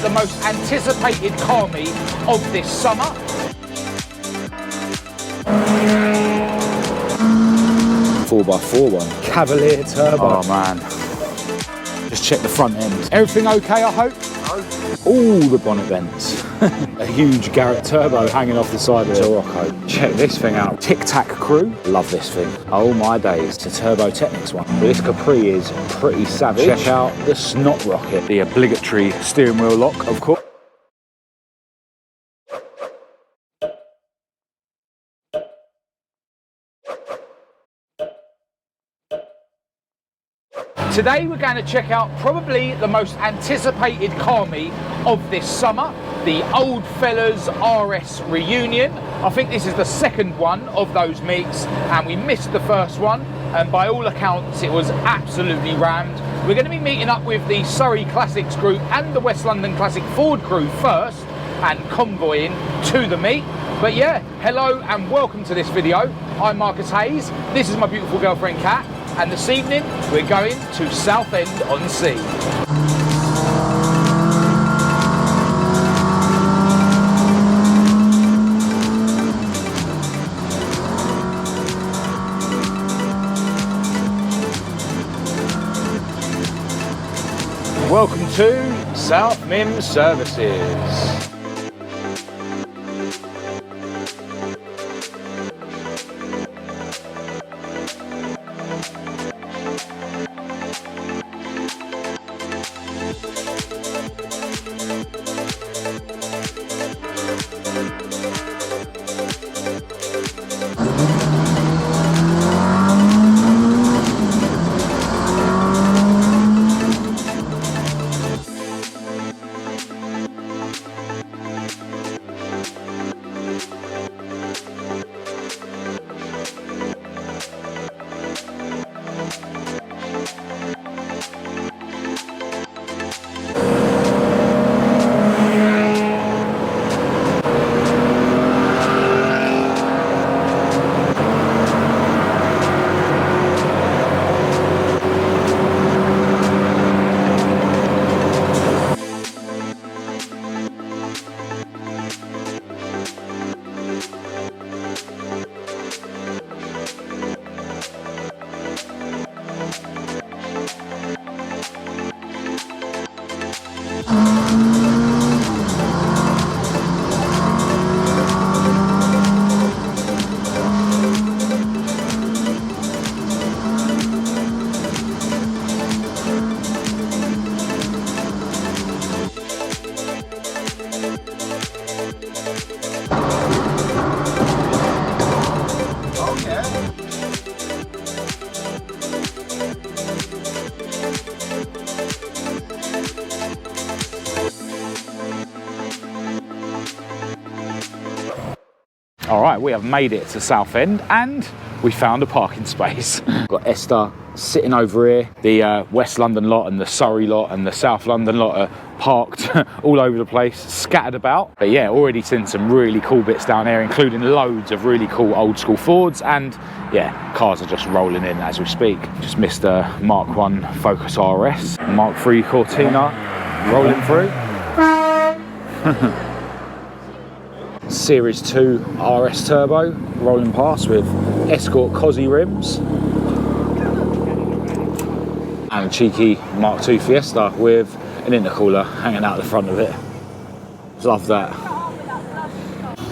the most anticipated car meet of this summer. Four by four one. Cavalier turbo. Oh man. Just check the front end. Everything okay, I hope? All the bonnet vents. A huge Garrett turbo hanging off the side of the Rocco. Check this thing out. Tic Tac Crew. Love this thing. Oh my days. It's a Turbo Technics one. This Capri is pretty savage. Check out the Snot Rocket. The obligatory steering wheel lock, of course. Today we're going to check out probably the most anticipated car meet of this summer, the Old Fellas RS reunion. I think this is the second one of those meets and we missed the first one, and by all accounts it was absolutely rammed. We're going to be meeting up with the Surrey Classics group and the West London Classic Ford crew first and convoying to the meet. But yeah, hello and welcome to this video. I'm Marcus Hayes, this is my beautiful girlfriend Kat, and this evening we're going to Southend-on-Sea. Welcome to South Mims Services. Alright, we have made it to Southend and we found a parking space. Got Esther sitting over here. The West London lot and the Surrey lot and the South London lot are parked all over the place, scattered about. But yeah, already seen some really cool bits down here, including loads of really cool old school Fords, and yeah, cars are just rolling in as we speak. Just missed a Mark 1 Focus RS, Mark 3 Cortina rolling through. Series 2 RS Turbo rolling past with Escort Cosy rims, and a cheeky Mark II Fiesta with an intercooler hanging out the front of it. Love that.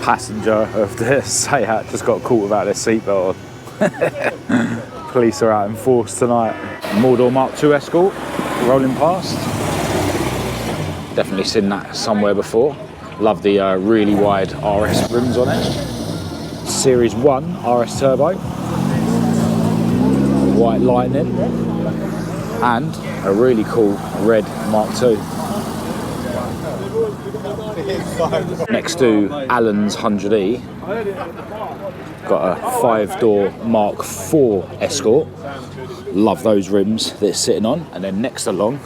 Passenger of the Seat just got caught without their seatbelt on. Police are out in force tonight. Mordor Mark II Escort rolling past. Definitely seen that somewhere before. Love the really wide RS rims on it. Series 1 RS Turbo, White Lightning, and a really cool red Mark II. Next to Allen's 100E, got a 5-door Mark IV Escort. Love those rims that it's sitting on. And then next along,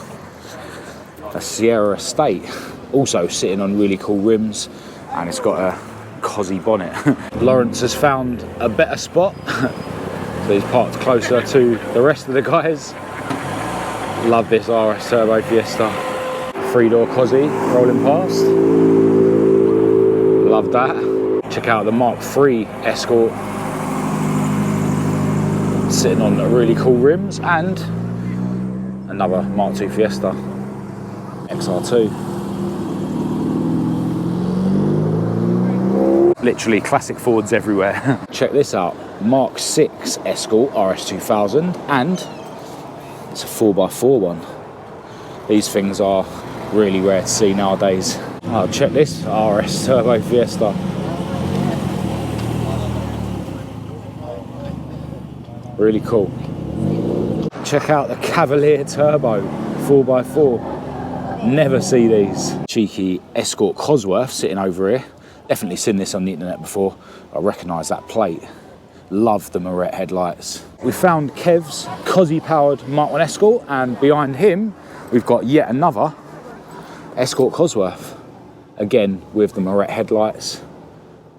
a Sierra Estate, also sitting on really cool rims, and it's got a Cosy bonnet. Lawrence has found a better spot, so he's parked closer to the rest of the guys. Love this RS Turbo Fiesta. 3-door Cosy rolling past. Love that. Check out the Mark III Escort. Sitting on really cool rims, and another Mark II Fiesta XR2. Literally classic Fords everywhere. Check this out, Mark VI Escort RS2000, and it's a 4x4 one. These things are really rare to see nowadays. Oh, check this RS Turbo Fiesta. Really cool. Check out the Cavalier Turbo 4x4. Never see these. Cheeky Escort Cosworth sitting over here. Definitely seen this on the internet before. I recognise that plate. Love the Moret headlights. We found Kev's Cosy powered Mark I Escort, and behind him we've got yet another Escort Cosworth. Again with the Moret headlights.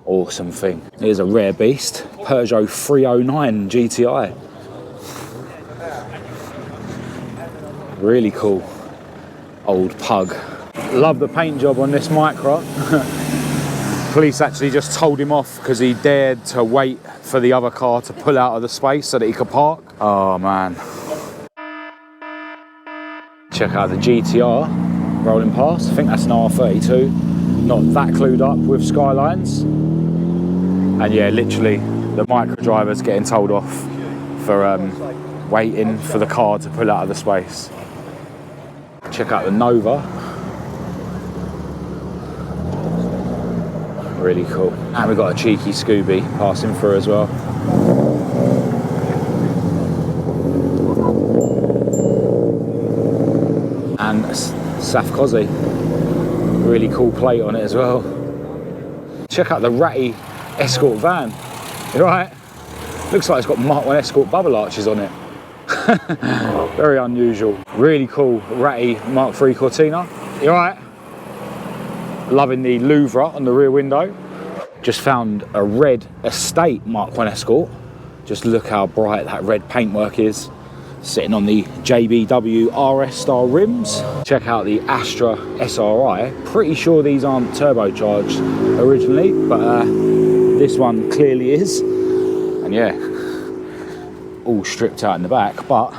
Awesome thing. Here's a rare beast, Peugeot 309 GTI. Really cool. Old pug. Love the paint job on this Micra. Police actually just told him off because he dared to wait for the other car to pull out of the space so that he could park. Oh man. Check out the GTR rolling past. I think that's an R32. Not that clued up with Skylines. And yeah, literally the micro driver's getting told off for waiting for the car to pull out of the space. Check out the Nova. Really cool. And we've got a cheeky Scooby passing through as well. And a Saf Cosy. Really cool plate on it as well. Check out the ratty Escort van. You right? Looks like it's got Mark I Escort bubble arches on it. Very unusual. Really cool ratty Mark III Cortina. You right? Loving the louvre on the rear window. Just found a red estate Mark I Escort. Just look how bright that red paintwork is. Sitting on the JBW RS style rims. Check out the Astra SRI. Pretty sure these aren't turbocharged originally, but this one clearly is. And yeah, all stripped out in the back, but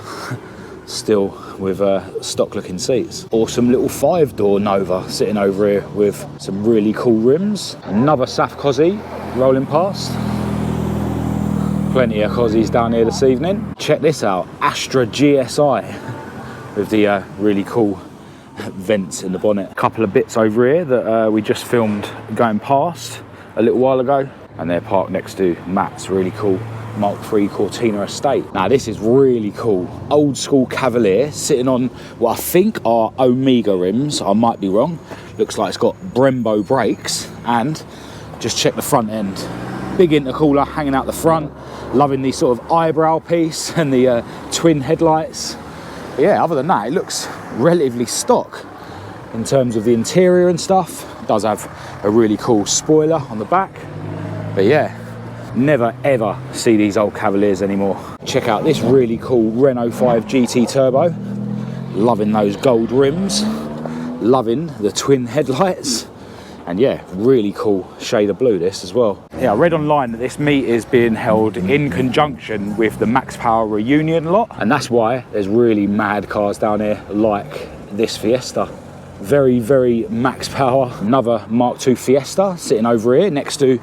still with stock looking seats. Awesome little 5-door Nova sitting over here with some really cool rims. Another Saf Cosy rolling past. Plenty of Cosies down here this evening. Check this out, Astra GSI with the really cool vents in the bonnet. A couple of bits over here that we just filmed going past a little while ago, and they're parked next to Matt's really cool Mark III Cortina estate. Now this is really cool. Old school Cavalier sitting on what I think are Omega rims. I might be wrong. Looks like it's got Brembo brakes, and just check the front end. Big intercooler hanging out the front. Loving the sort of eyebrow piece and the twin headlights. But yeah, other than that, it looks relatively stock in terms of the interior and stuff. It does have a really cool spoiler on the back. But yeah, never ever see these old Cavaliers anymore. Check out this really cool Renault 5 GT Turbo. Loving those gold rims. Loving the twin headlights. And yeah, really cool shade of blue this as well. Yeah, I read online that this meet is being held in conjunction with the Max Power reunion lot. And that's why there's really mad cars down here like this Fiesta. Very, very Max Power. Another Mark II Fiesta sitting over here next to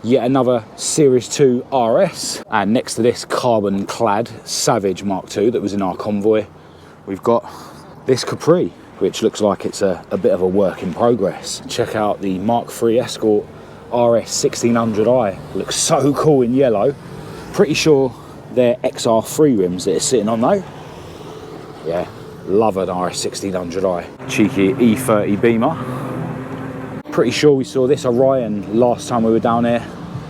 yet another Series 2 RS. And next to this carbon clad Savage Mark II that was in our convoy, we've got this Capri, which looks like it's a bit of a work in progress. Check out the Mark III Escort RS1600i. Looks so cool in yellow. Pretty sure they're XR3 rims that it's sitting on though. Yeah, love an RS1600i. Cheeky E30 Beamer. Pretty sure we saw this Orion last time we were down here.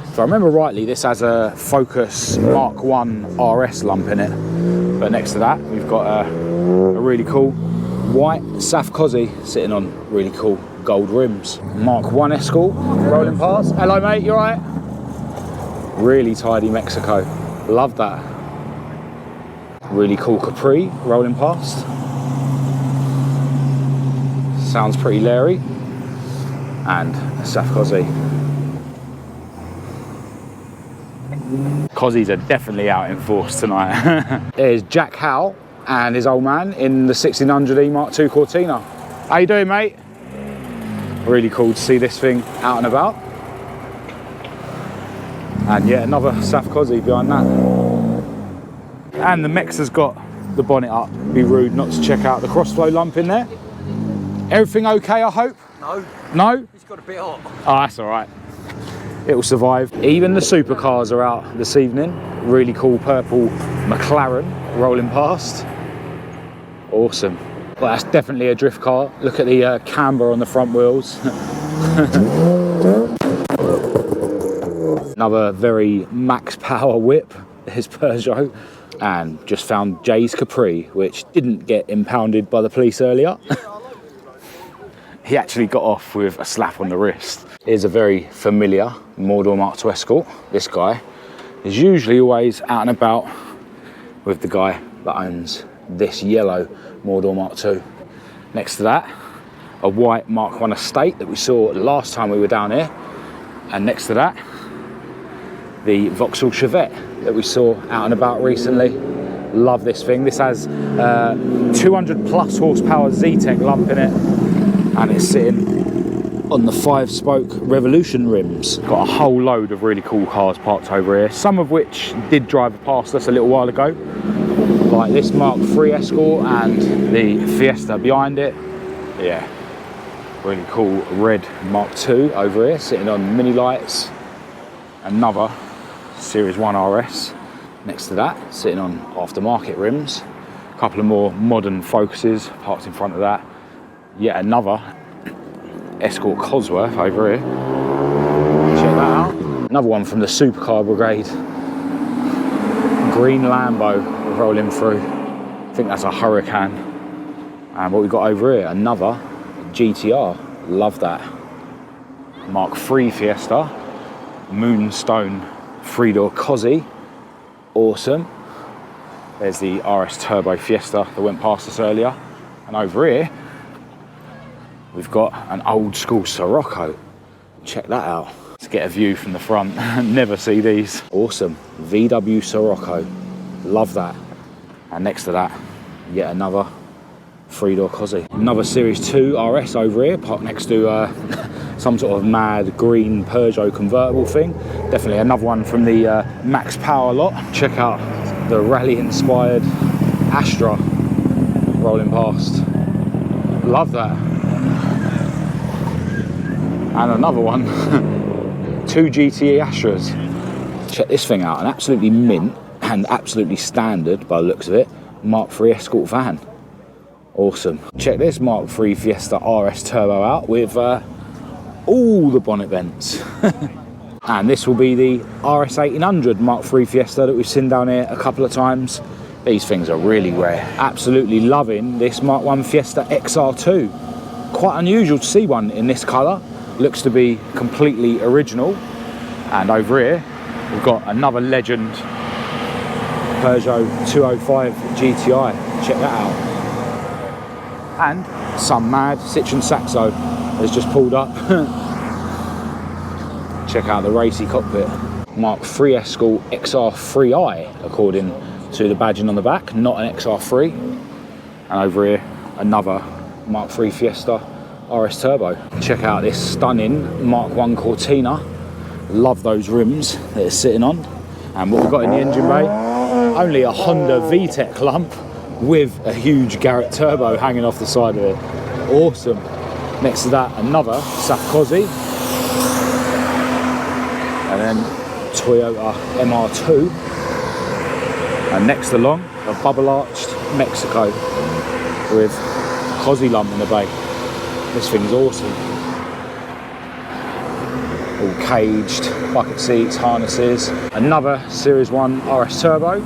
If I remember rightly, this has a Focus Mark 1 RS lump in it. But next to that, we've got a really cool white Saf Cosy sitting on really cool gold rims. Mark I Escort rolling past. Hello mate, you alright? Really tidy Mexico. Love that. Really cool Capri rolling past. sounds pretty leery. And a South Cosy. Cozies are definitely out in force tonight. There's Jack Howe and his old man in the 1600E Mark II Cortina. How you doing, mate? Really cool to see this thing out and about. And yeah, another South Cosy behind that. And the Mex has got the bonnet up. Be rude not to check out the crossflow lump in there. Everything okay, I hope? No. No? It's got a bit hot. Oh, that's all right. It will survive. Even the supercars are out this evening. Really cool purple McLaren rolling past. Awesome. Well, that's definitely a drift car. Look at the camber on the front wheels. Another very max power whip is Peugeot. And just found Jay's Capri, which didn't get impounded by the police earlier. He actually got off with a slap on the wrist. Here's a very familiar Mordor Mark II Escort. This guy is usually always out and about with the guy that owns this yellow Mordor Mark II. Next to that, a white Mark I Estate that we saw last time we were down here. And next to that, the Vauxhall Chevette that we saw out and about recently. Love this thing. This has 200 plus horsepower Z-Tech lump in it, and it's sitting on the 5-spoke Revolution rims. Got a whole load of really cool cars parked over here, some of which did drive past us a little while ago, like this Mark III Escort and the Fiesta behind it. Yeah, really cool red Mark II over here, sitting on mini lights. Another Series 1 RS next to that, sitting on aftermarket rims. A couple of more modern Focuses parked in front of that. Yet another Escort Cosworth over here. Check that out. Another one from the Supercar Brigade. Green Lambo rolling through. I think that's a Hurricane. And what we've got over here, another GTR. Love that. Mark III Fiesta. Moonstone 3-door Cosy. Awesome. There's the RS Turbo Fiesta that went past us earlier. And over here, we've got an old school Sirocco. Check that out. Let's get a view from the front. Never see these. Awesome. VW Sirocco. Love that. And next to that, yet another 3-door Cosy. Another Series 2 RS over here, parked next to some sort of mad green Peugeot convertible thing. Definitely another one from the Max Power lot. Check out the rally-inspired Astra rolling past. Love that. And another one, 2 GTE Astras. Check this thing out, an absolutely mint and absolutely standard, by the looks of it, Mark III Escort van. Awesome. Check this Mark III Fiesta RS Turbo out with all the bonnet vents. And this will be the RS1800 Mark III Fiesta that we've seen down here a couple of times. These things are really rare. Absolutely loving this Mark I Fiesta XR2. Quite unusual to see one in this colour. Looks to be completely original. And over here, we've got another legend Peugeot 205 GTI. Check that out. And some mad Citroen Saxo has just pulled up. Check out the racy cockpit. Mark III Escort XR3i, according to the badging on the back, not an XR3. And over here, another Mark III Fiesta RS Turbo. Check out this stunning Mark I Cortina. Love those rims that it's sitting on. And what we've got in the engine bay, only a Honda VTEC lump with a huge Garrett turbo hanging off the side of it. Awesome. Next to that, another South Cosy. And then Toyota MR2. And next along, a bubble-arched Mexico with Cosy lump in the bay. This thing's awesome. All caged, bucket seats, harnesses. Another Series 1 RS Turbo.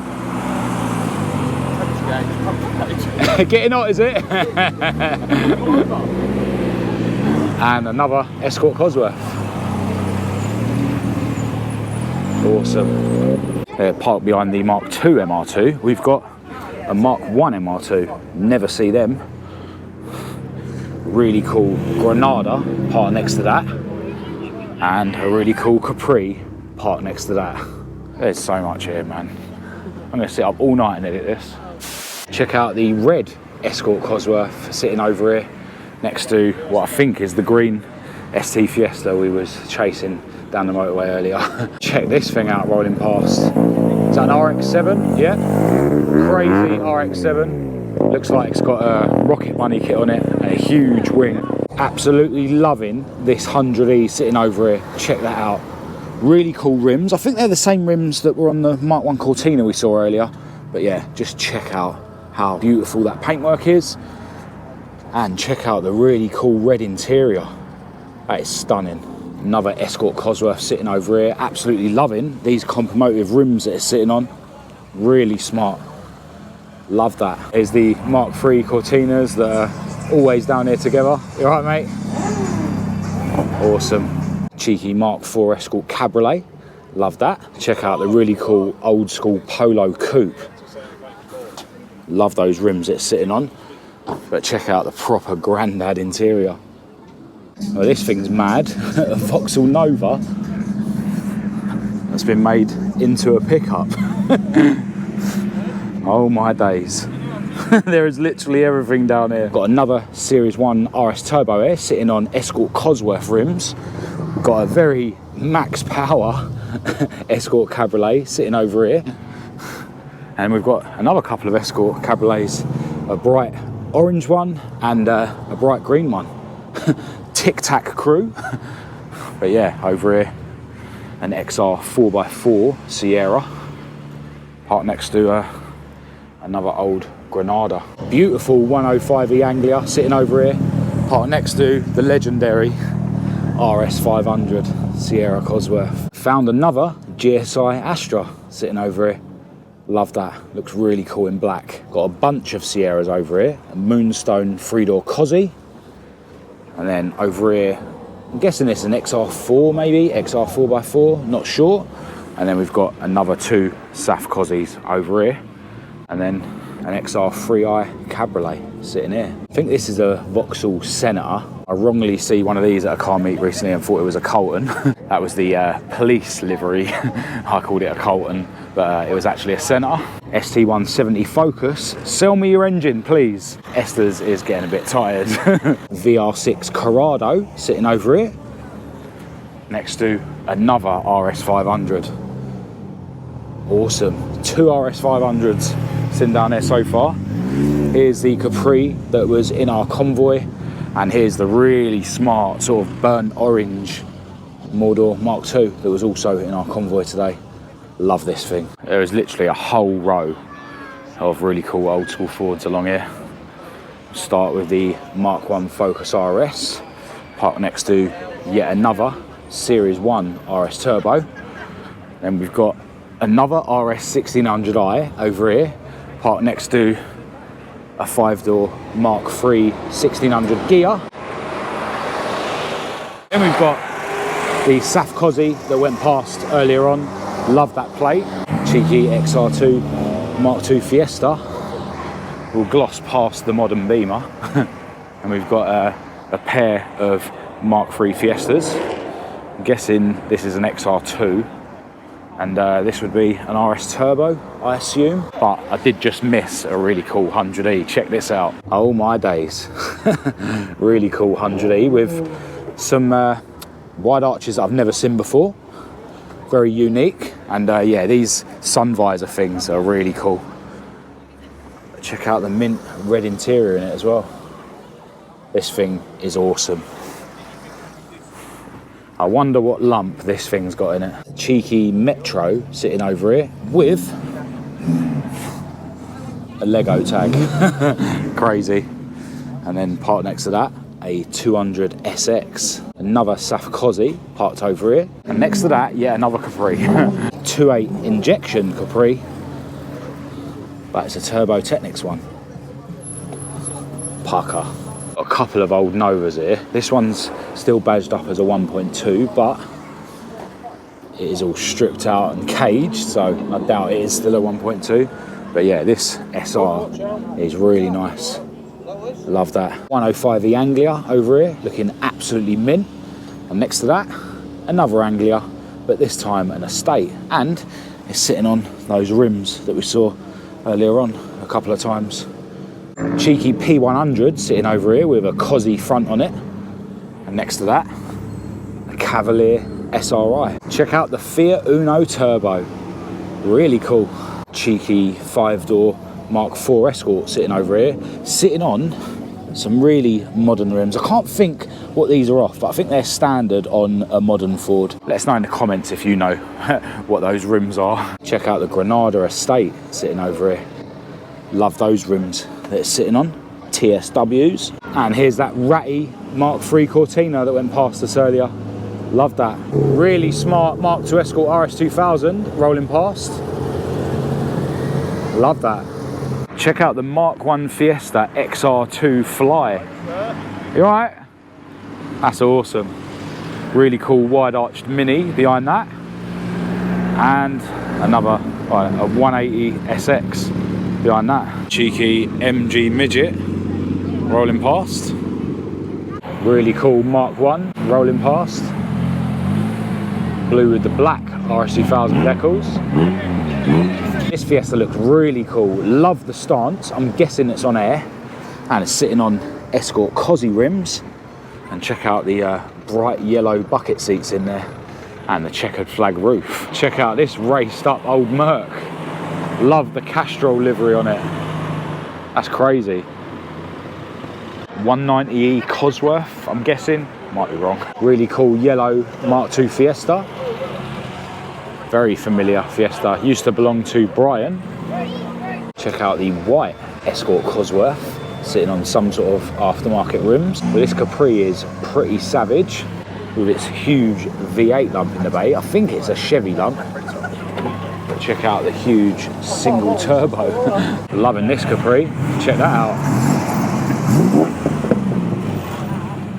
Getting hot, is it? And another Escort Cosworth. Awesome. Parked behind the Mark II MR2, we've got a Mark I MR2. Never see them. really cool Granada parked next to that, and a really cool Capri parked next to that. There's so much here, man. I'm going to sit up all night and edit this. Check out the red Escort Cosworth sitting over here next to what I think is the green ST Fiesta we was chasing down the motorway earlier. Check this thing out rolling past. Is that an RX-7? Yeah. Crazy RX-7. Looks like it's got a Rocket Bunny kit on it and a huge wing. Absolutely loving this 100E sitting over here. Check that out. Really cool rims. I think they're the same rims that were on the Mark 1 Cortina we saw earlier. But yeah, just check out how beautiful that paintwork is. And check out the really cool red interior. That is stunning. Another Escort Cosworth sitting over here. Absolutely loving these comp-motive rims that it's sitting on. Really smart. Love that. There's the Mark III Cortinas that are always down here together. You all right, mate? Awesome. Cheeky Mark IV Escort Cabriolet. Love that. Check out the really cool old school Polo Coupe. Love those rims it's sitting on. But check out the proper grandad interior. Well, this thing's mad. A Vauxhall Nova that's been made into a pickup. Oh my days. There is literally everything down here. Got another Series 1 RS Turbo here sitting on Escort Cosworth rims. Got a very max power Escort Cabriolet sitting over here. And we've got another couple of Escort Cabriolets, a bright orange one and a bright green one. Tic Tac crew. But yeah, over here an XR 4x4 Sierra parked next to another old Granada. Beautiful 105E Anglia sitting over here parked next to the legendary RS500 Sierra Cosworth. Found another GSI Astra sitting over here. Love that, looks really cool in black. Got a bunch of Sierras over here. A Moonstone 3-door Cosy. And then over here, I'm guessing it's an XR4 maybe, XR 4x4, not sure. And then we've got another two SAF Cossies over here. And then an XR 3i Cabriolet sitting here. I think this is a Vauxhall Senator. I wrongly see one of these at a car meet recently and thought it was a Colton. That was the police livery. I called it a Colton, but it was actually a Senator. ST170 Focus. Sell me your engine, please. Esther's is getting a bit tired. VR6 Corrado sitting over here. Next to another RS500. Awesome. Two RS500s sitting down there so far. Here's the Capri that was in our convoy. And here's the really smart sort of burnt orange Mordor Mark II that was also in our convoy today. Love this thing. There is literally a whole row of really cool old school Fords along here. Start with the Mark 1 Focus RS, parked next to yet another Series 1 RS Turbo. Then we've got another RS 1600i over here, parked next to a 5-door Mark III 1600 Gia. Then we've got the SAF Cosy that went past earlier on. Love that plate. Cheeky XR2 Mark II Fiesta. We'll gloss past the modern Beamer. And we've got a pair of Mark III Fiestas. I'm guessing this is an XR2. And this would be an RS Turbo, I assume. But I did just miss a really cool 100E. Check this out. Oh my days. Really cool 100E with some wide arches that I've never seen before. Very unique. And yeah, these sun visor things are really cool. Check out the mint red interior in it as well. This thing is awesome. I wonder what lump this thing's got in it. Cheeky Metro sitting over here with a Lego tag. Crazy. And then parked next to that, a 200SX. Another SAF Cosy parked over here. And next to that, yeah, another Capri. 2.8 injection Capri. But it's a Turbo Technics one. Pucker. Got a couple of old Novas here. This one's still badged up as a 1.2, but it is all stripped out and caged, so I doubt it is still a 1.2. But yeah, this SR is really nice. Love that. 105e Anglia over here, looking absolutely mint. And next to that, another Anglia, but this time an estate. And it's sitting on those rims that we saw earlier on a couple of times. Cheeky P100 sitting over here with a Cosy front on it. And next to that, a Cavalier SRI. Check out the Fiat Uno Turbo. Really cool. Cheeky 5-door Mark IV Escort sitting over here, sitting on some really modern rims. I can't think what these are off, but I think they're standard on a modern Ford. Let us know in the comments if you know what those rims are. Check out the Granada Estate sitting over here. Love those rims that it's sitting on. TSWs. And here's that ratty Mark III Cortina that went past us earlier. Love that. Really smart Mark II Escort RS2000 rolling past. Love that. Check out the Mark I Fiesta XR2 Fly. You alright? That's awesome. Really cool wide arched Mini behind that. And another, a 180 SX behind that. Cheeky MG Midget rolling past. Really cool Mark I rolling past. Blue with the black RS2000 decals. This Fiesta looks really cool. Love the stance. I'm guessing it's on air. And it's sitting on Escort Cosy rims. And check out the bright yellow bucket seats in there. And the checkered flag roof. Check out this raced up old Merc. Love the Castrol livery on it. That's crazy. 190e Cosworth, I'm guessing. Might be wrong. Really cool yellow Mark II Fiesta. Very familiar Fiesta. Used to belong to Brian. Check out the white Escort Cosworth, sitting on some sort of aftermarket rims. But this Capri is pretty savage with its huge V8 lump in the bay. I think it's a Chevy lump. But check out the huge single turbo. Loving this Capri. Check that out.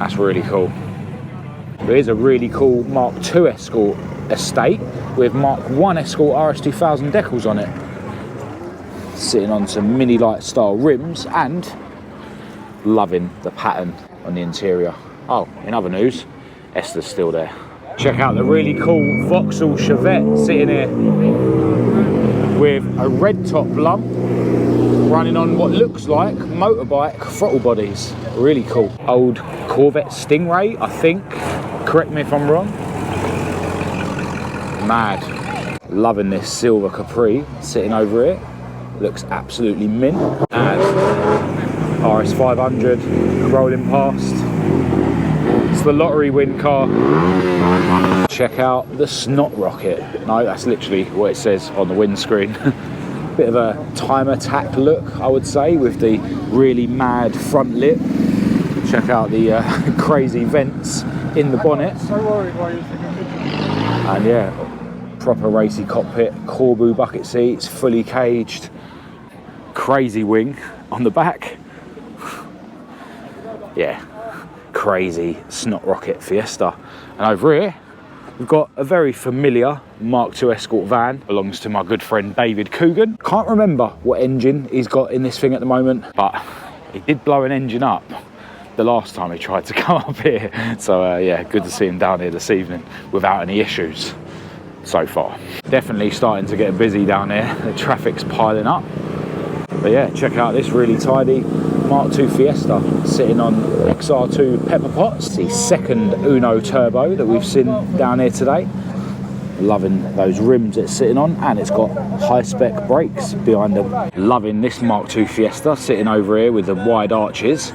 That's really cool. There's a really cool Mark II Escort estate with Mark I Escort RS2000 decals on it. Sitting on some mini light style rims and loving the pattern on the interior. Oh, in other news, Esther's still there. Check out the really cool Vauxhall Chevette sitting here with a red top lump running on what looks like motorbike throttle bodies. Really cool. Old Corvette Stingray, I think. Correct me if I'm wrong. Mad. Loving this silver Capri sitting over here. Looks absolutely mint. And RS500 rolling past. It's the lottery win car. Check out the Snot Rocket. No, that's literally what it says on the windscreen. Bit of a time attack look, I would say, with the really mad front lip. Check out the crazy vents in the bonnet. So worried why you're taking pictures. And yeah, proper racy cockpit, Corbu bucket seats, fully caged, crazy wing on the back. Yeah, crazy Snot Rocket Fiesta. And over here, we've got a very familiar Mark II Escort van. Belongs to my good friend David Coogan. Can't remember what engine he's got in this thing at the moment, but he did blow an engine up the last time he tried to come up here. So yeah, good to see him down here this evening without any issues so far. Definitely starting to get busy down here. The traffic's piling up. But yeah, check out this really tidy Mark II Fiesta sitting on XR2 pepper pots. The second Uno Turbo that we've seen down here today. Loving those rims it's sitting on, and it's got high spec brakes behind them. Loving this Mark II Fiesta sitting over here with the wide arches.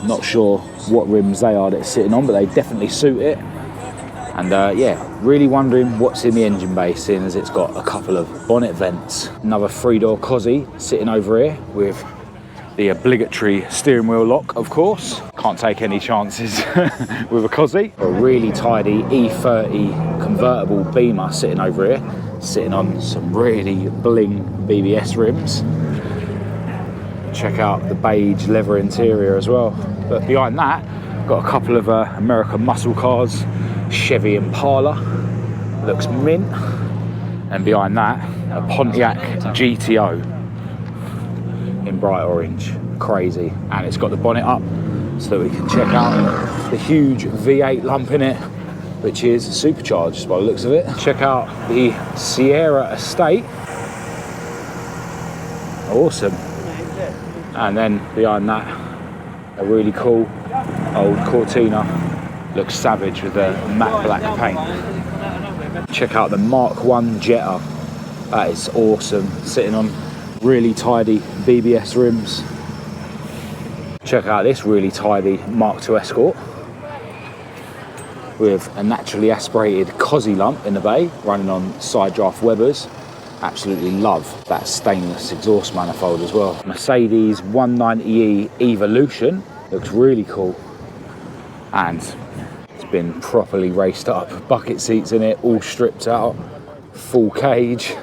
Not sure what rims they are that it's sitting on, but they definitely suit it. And yeah, really wondering what's in the engine bay, seeing as it's got a couple of bonnet vents. Another 3-door Cosy sitting over here with the obligatory steering wheel lock, of course. Can't take any chances with a Cosy. A really tidy E30 convertible Beamer sitting over here, sitting on some really bling BBS rims. Check out the beige leather interior as well. But behind that, got a couple of American muscle cars. Chevy Impala, looks mint. And behind that, a Pontiac GTO in bright orange. crazy. And it's got the bonnet up so that we can check out the huge V8 lump in it, which is supercharged by the looks of it. Check out the Sierra estate. Awesome. And then behind that, a really cool old Cortina. Looks savage with the matte black paint. Check out the Mark 1 Jetta. That is awesome. Sitting on really tidy BBS rims. Check out this really tidy Mark 2 Escort with a naturally aspirated Cosy lump in the bay, running on side draft Webers. Absolutely love that stainless exhaust manifold as well. Mercedes 190e Evolution looks really cool, and it's been properly raced up. Bucket seats in it, all stripped out, full cage.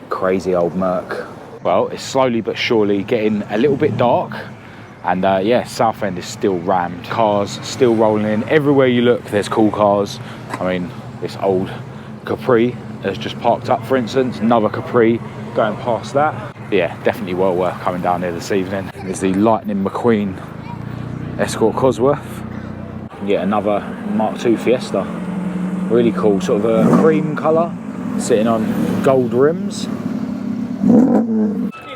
Crazy old Merc. Well, it's slowly but surely getting a little bit dark, and yeah, Southend is still rammed. Cars still rolling in. Everywhere you look, there's cool cars. I mean, this old Capri has just parked up, for instance. Another Capri going past that. Yeah, definitely well worth coming down here this evening. There's the Lightning McQueen Escort Cosworth. Yet another Mark II Fiesta. Really cool, sort of a cream colour, sitting on gold rims.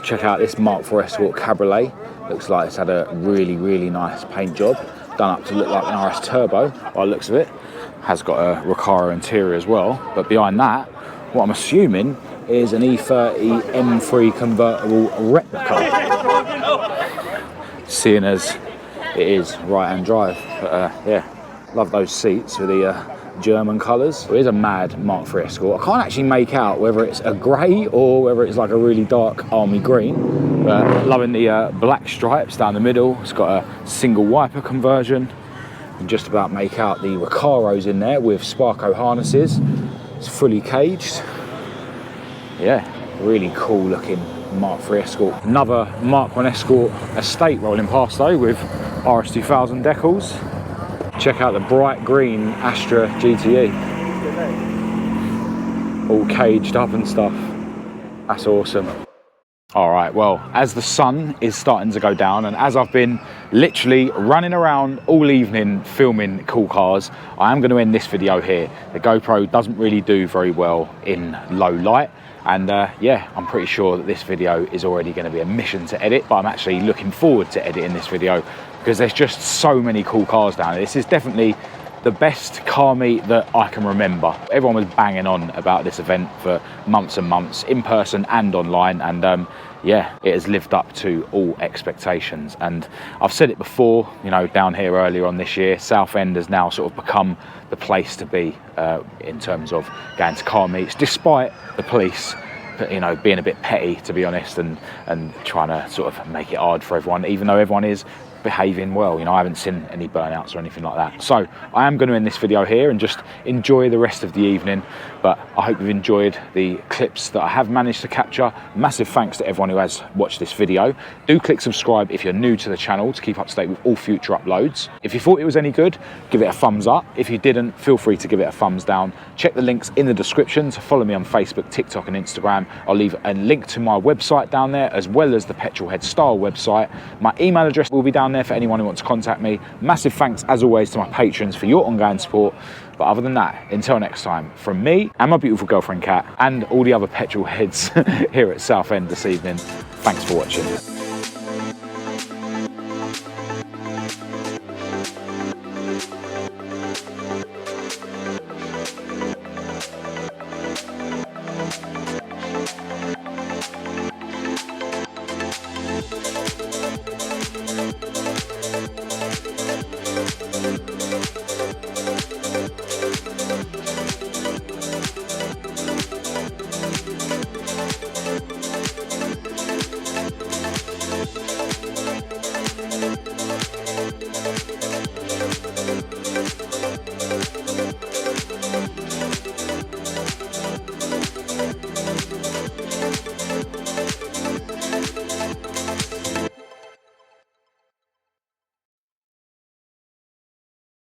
Check out this Mark IV Escort Cabriolet. Looks like it's had a really nice paint job, done up to look like an RS Turbo by the looks of it. Has got a Recaro interior as well, but behind that, what I'm assuming is an E30 M3 convertible replica. Seeing as it is right-hand drive, but yeah, love those seats with the German colours. It is a mad Mark III Escort. I can't actually make out whether it's a grey or whether it's like a really dark army green, but loving the black stripes down the middle. It's got a single wiper conversion. You can just about make out the Recaros in there with Sparco harnesses. It's fully caged. Yeah, really cool looking Mark III Escort. Another Mark I Escort estate rolling past though with RS2000 decals. Check out the bright green Astra GTE. All caged up and stuff. That's awesome. All right, well, as the sun is starting to go down and as I've been literally running around all evening filming cool cars, I am going to end this video here. The GoPro doesn't really do very well in low light. And yeah, I'm pretty sure that this video is already going to be a mission to edit, but I'm actually looking forward to editing this video because there's just so many cool cars down here. This is definitely the best car meet that I can remember. Everyone was banging on about this event for months and months, in person and online, and yeah, it has lived up to all expectations. And I've said it before, you know, down here earlier on this year, Southend has now sort of become the place to be in terms of going to car meets, despite the police, you know, being a bit petty, to be honest, and trying to sort of make it hard for everyone, even though everyone is behaving well. You know, I haven't seen any burnouts or anything like that. So I am going to end this video here and just enjoy the rest of the evening, but I hope you've enjoyed the clips that I have managed to capture. Massive thanks to everyone who has watched this video. Do click subscribe if you're new to the channel to keep up to date with all future uploads. If you thought it was any good, give it a thumbs up. If you didn't, feel free to give it a thumbs down. Check the links in the description to follow me on Facebook, TikTok and Instagram. I'll leave a link to my website down there, as well as the Petrolhead style website. My email address will be down there for anyone who wants to contact me. Massive thanks as always to my patrons for your ongoing support. But other than that, until next time, from me and my beautiful girlfriend Kat and all the other petrol heads here at Southend this evening, thanks for watching.